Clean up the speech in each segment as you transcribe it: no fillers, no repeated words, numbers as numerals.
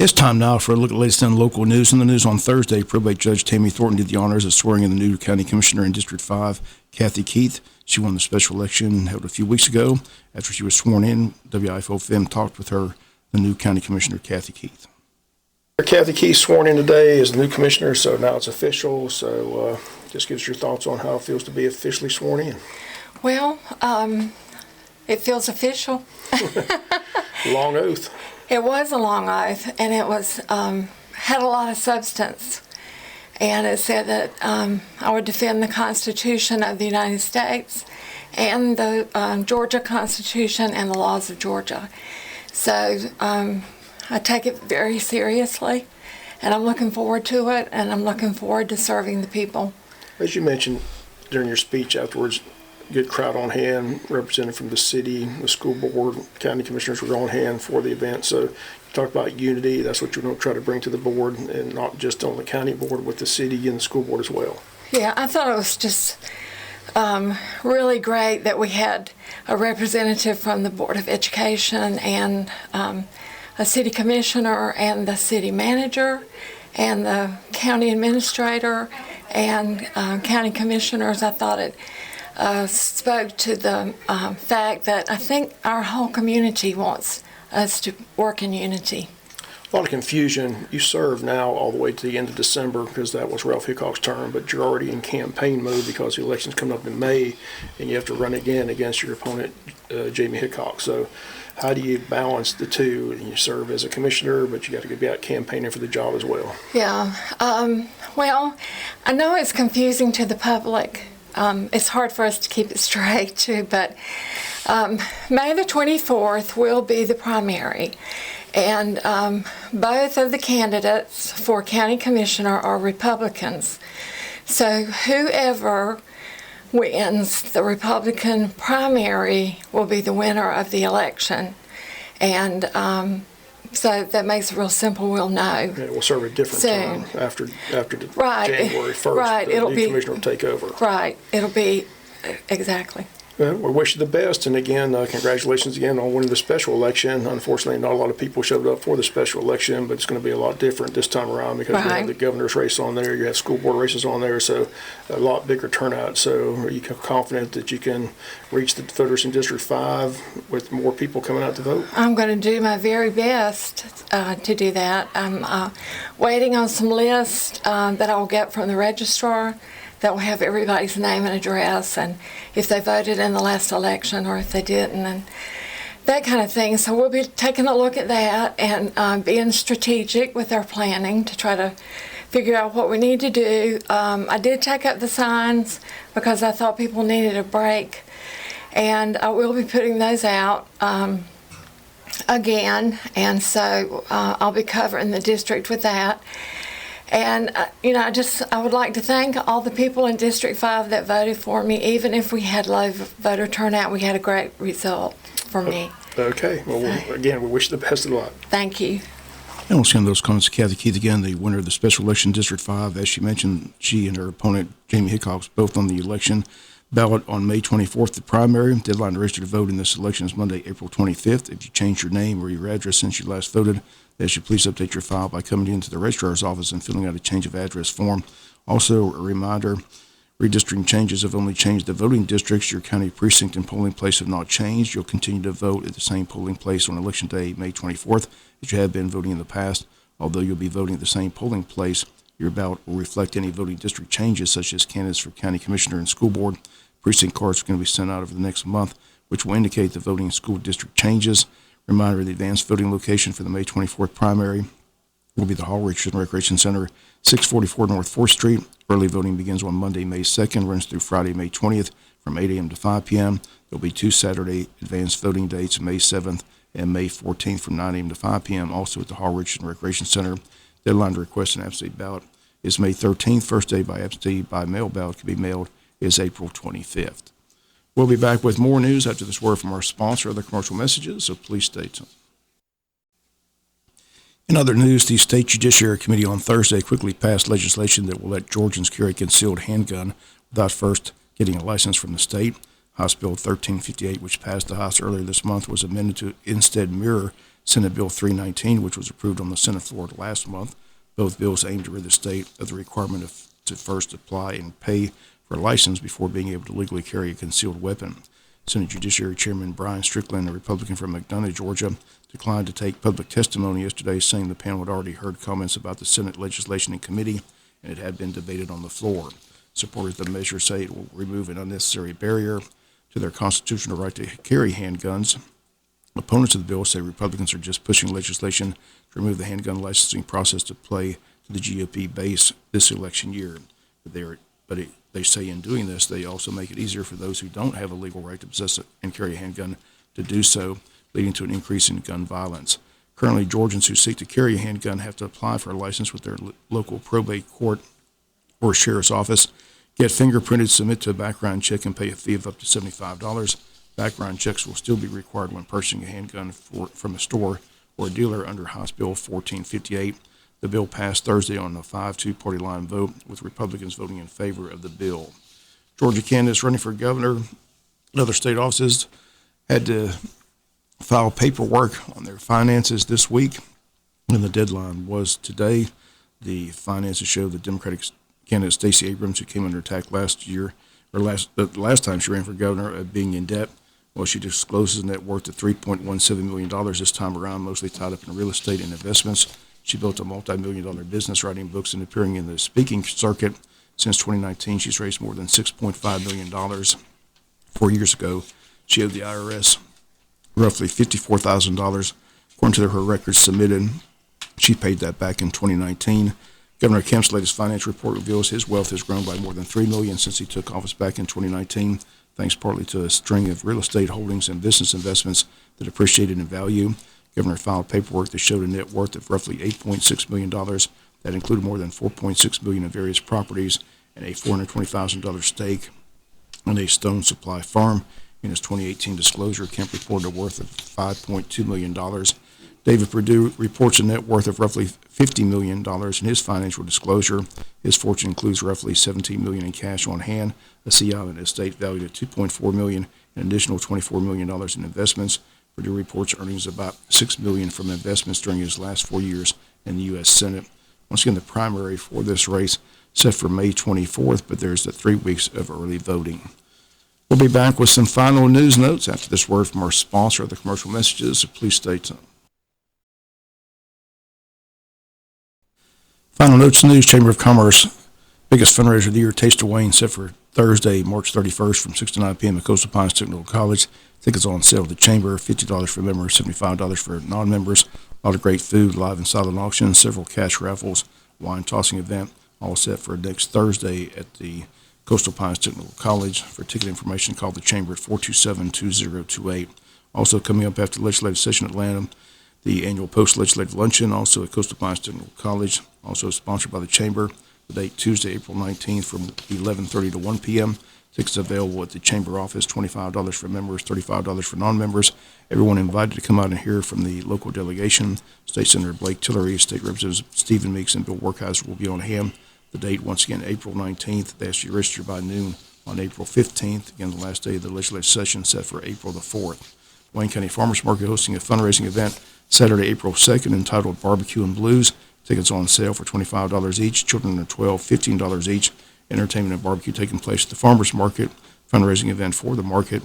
It's time now for a look at the latest in local news. In the news on Thursday, probate judge Tammy Thornton did the honors of swearing in the new county commissioner in District 5, Kathy Keith. She won the special election held a few weeks ago. After she was sworn in, WIFO FM talked with her, the new county commissioner, Kathy Keith. Kathy Keith sworn in today as the new commissioner, so now it's official. So just give us your thoughts on how it feels to be officially sworn in. Well, it feels official. Long oath. It was a long oath, and it was had a lot of substance. And it said that I would defend the Constitution of the United States and the Georgia Constitution and the laws of Georgia. So I take it very seriously, and I'm looking forward to it, and I'm looking forward to serving the people. As you mentioned during your speech afterwards, good crowd on hand, represented from the city, the school board, county commissioners were on hand for the event. So you talked about unity. That's what you're going to try to bring to the board, and not just on the county board, with the city and the school board as well. Yeah, I thought it was just really great that we had a representative from the Board of Education and a city commissioner and the city manager and the county administrator and county commissioners. I thought it spoke to the fact that I think our whole community wants us to work in unity. A lot of confusion. You serve now all the way to the end of December because that was Ralph Hickok's term, but you're already in campaign mode because the election's coming up in May and you have to run again against your opponent, Jamie Hickok. So how do you balance the two? You serve as a commissioner, but you got to be out campaigning for the job as well. Yeah. Well, I know it's confusing to the public. It's hard for us to keep it straight, too, but May the 24th will be the primary, and both of the candidates for county commissioner are Republicans. So whoever wins the Republican primary will be the winner of the election, and so that makes it real simple. We'll know. And it will serve a different soon. term after right. January 1st. Right. The new commissioner will take over. Right. It'll be exactly. Well, we wish you the best, and again, congratulations again on winning the special election. Unfortunately, not a lot of people showed up for the special election, but it's going to be a lot different this time around because you have the governor's race on there, you have school board races on there, so a lot bigger turnout. So are you confident that you can reach the voters in District 5 with more people coming out to vote? I'm going to do my very best to do that. I'm waiting on some lists that I'll get from the registrar that will have everybody's name and address and if they voted in the last election or if they didn't and that kind of thing. So we'll be taking a look at that and being strategic with our planning to try to figure out what we need to do. I did take up the signs because I thought people needed a break, and I will be putting those out again, and so I'll be covering the district with that. And, I would like to thank all the people in District 5 that voted for me. Even if we had low voter turnout, we had a great result for me. Okay. Well, again, we wish you the best of luck. Thank you. And we'll send those comments to Kathy Keith again, the winner of the special election, District 5. As she mentioned, she and her opponent, Jamie Hickok, both on the election ballot on May 24th, the primary. Deadline to register to vote in this election is Monday, April 25th. If you change your name or your address since you last voted, they should please update your file by coming into the registrar's office and filling out a change of address form. Also, a reminder, redistricting changes have only changed the voting districts. Your county precinct and polling place have not changed. You'll continue to vote at the same polling place on Election Day, May 24th, as you have been voting in the past. Although you'll be voting at the same polling place, your ballot will reflect any voting district changes, such as candidates for county commissioner and school board. Precinct cards are going to be sent out over the next month, which will indicate the voting school district changes. Reminder, the advanced voting location for the May 24th primary will be the Hall Richardson Recreation Center, 644 North 4th Street. Early voting begins on Monday, May 2nd, runs through Friday, May 20th from 8 a.m. to 5 p.m. There will be two Saturday advanced voting dates, May 7th and May 14th from 9 a.m. to 5 p.m. also at the Hall Richardson Recreation Center. Deadline to request an absentee ballot is May 13th. First day by absentee by mail ballot can be mailed is April 25th. We'll be back with more news after this word from our sponsor, other commercial messages, so please stay tuned. In other news, the State Judiciary Committee on Thursday quickly passed legislation that will let Georgians carry a concealed handgun without first getting a license from the state. House Bill 1358, which passed the House earlier this month, was amended to instead mirror Senate Bill 319, which was approved on the Senate floor last month. Both bills aim to rid the state of the requirement to first apply and pay for a license before being able to legally carry a concealed weapon. Senate Judiciary Chairman Brian Strickland, a Republican from McDonough, Georgia, declined to take public testimony yesterday, saying the panel had already heard comments about the Senate legislation in committee and it had been debated on the floor. Supporters of the measure say it will remove an unnecessary barrier to their constitutional right to carry handguns. Opponents of the bill say Republicans are just pushing legislation to remove the handgun licensing process to play to the GOP base this election year. They say in doing this, they also make it easier for those who don't have a legal right to possess and carry a handgun to do so, leading to an increase in gun violence. Currently, Georgians who seek to carry a handgun have to apply for a license with their local probate court or sheriff's office, get fingerprinted, submit to a background check, and pay a fee of up to $75. Background checks will still be required when purchasing a handgun from a store or a dealer under House Bill 1458. The bill passed Thursday on a 5-2 party line vote, with Republicans voting in favor of the bill. Georgia candidates running for governor and other state offices had to file paperwork on their finances this week, and the deadline was today. The finances show the Democratic candidate Stacey Abrams, who came under attack the last time she ran for governor, of being in debt. Well, she discloses a net worth of $3.17 million this time around, mostly tied up in real estate and investments. She built a multi-million-dollar business, writing books and appearing in the speaking circuit. Since 2019, she's raised more than $6.5 million. 4 years ago, she owed the IRS roughly $54,000. According to her records submitted, she paid that back in 2019. Governor Kemp's latest financial report reveals his wealth has grown by more than $3 million since he took office back in 2019, thanks partly to a string of real estate holdings and business investments that appreciated in value. Governor filed paperwork that showed a net worth of roughly $8.6 million. That included more than $4.6 million in various properties and a $420,000 stake on a Stone Supply farm. In his 2018 disclosure, Kemp reported a worth of $5.2 million. David Perdue reports a net worth of roughly $50 million in his financial disclosure. His fortune includes roughly $17 million in cash on hand, a Sea Island estate valued at $2.4 million, and an additional $24 million in investments. Perdue reports earnings of about $6 million from investments during his last 4 years in the U.S. Senate. Once again, the primary for this race set for May 24th, but there's the 3 weeks of early voting. We'll be back with some final news notes after this word from our sponsor, the commercial messages, so please stay tuned. Final notes news, Chamber of Commerce, biggest fundraiser of the year, Taste of Wayne, set for Thursday, March 31st from 6 to 9 p.m. at Coastal Pines Technical College. Tickets on sale at the Chamber, $50 for members, $75 for non-members. A lot of great food, live and silent auctions, several cash raffles, wine tossing event, all set for next Thursday at the Coastal Pines Technical College. For ticket information, call the Chamber at 427-2028. Also coming up after the legislative session in Atlanta, the annual post-legislative luncheon, also at Coastal Pines Technical College, also sponsored by the Chamber. The date Tuesday, April 19th from 11:30 to 1 p.m. Tickets available at the Chamber office, $25 for members, $35 for non-members. Everyone invited to come out and hear from the local delegation. State Senator Blake Tillery, State Representatives Stephen Meeks, and Bill Workheiser will be on hand. The date, once again, April 19th. They ask you to register by noon on April 15th. Again, the last day of the legislative session set for April the 4th. Wayne County Farmers Market hosting a fundraising event Saturday, April 2nd, entitled Barbecue and Blues. Tickets on sale for $25 each. Children under 12, $15 each. Entertainment and barbecue taking place at the Farmers Market. Fundraising event for the market.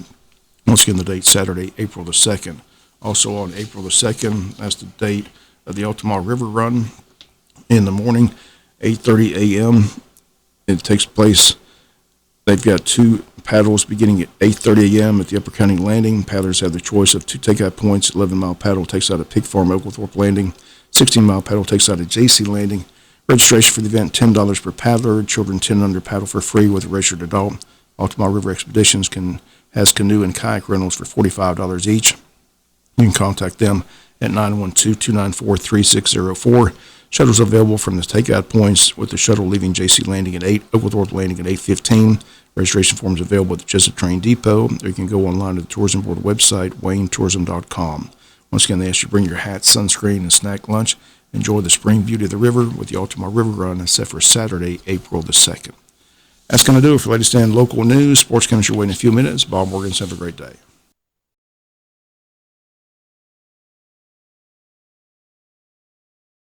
Once again, the date Saturday, April the 2nd. Also on April the 2nd, that's the date of the Altamaha River Run in the morning, 8:30 a.m. It takes place. They've got 2 paddles beginning at 8:30 a.m. at the Upper County Landing. Paddlers have the choice of 2 takeout points. 11-mile paddle takes out at Pig Farm, Oglethorpe Landing. 16-mile paddle takes out at J.C. Landing. Registration for the event, $10 per paddler. Children 10 and under paddle for free with a registered adult. Altamaha River Expeditions has canoe and kayak rentals for $45 each. You can contact them at 912-294-3604. Shuttles available from the takeout points, with the shuttle leaving J.C. Landing at 8, Oglethorpe Landing at 8:15. Registration forms available at the Jesup Train Depot, or you can go online to the Tourism Board website, waynetourism.com. Once again, they ask you to bring your hat, sunscreen, and snack lunch. Enjoy the spring beauty of the river with the Altamaha River Run, set for Saturday, April the 2nd. That's going to do it for latest and local news. Sports comes your way in a few minutes. Bob Morgan, have a great day.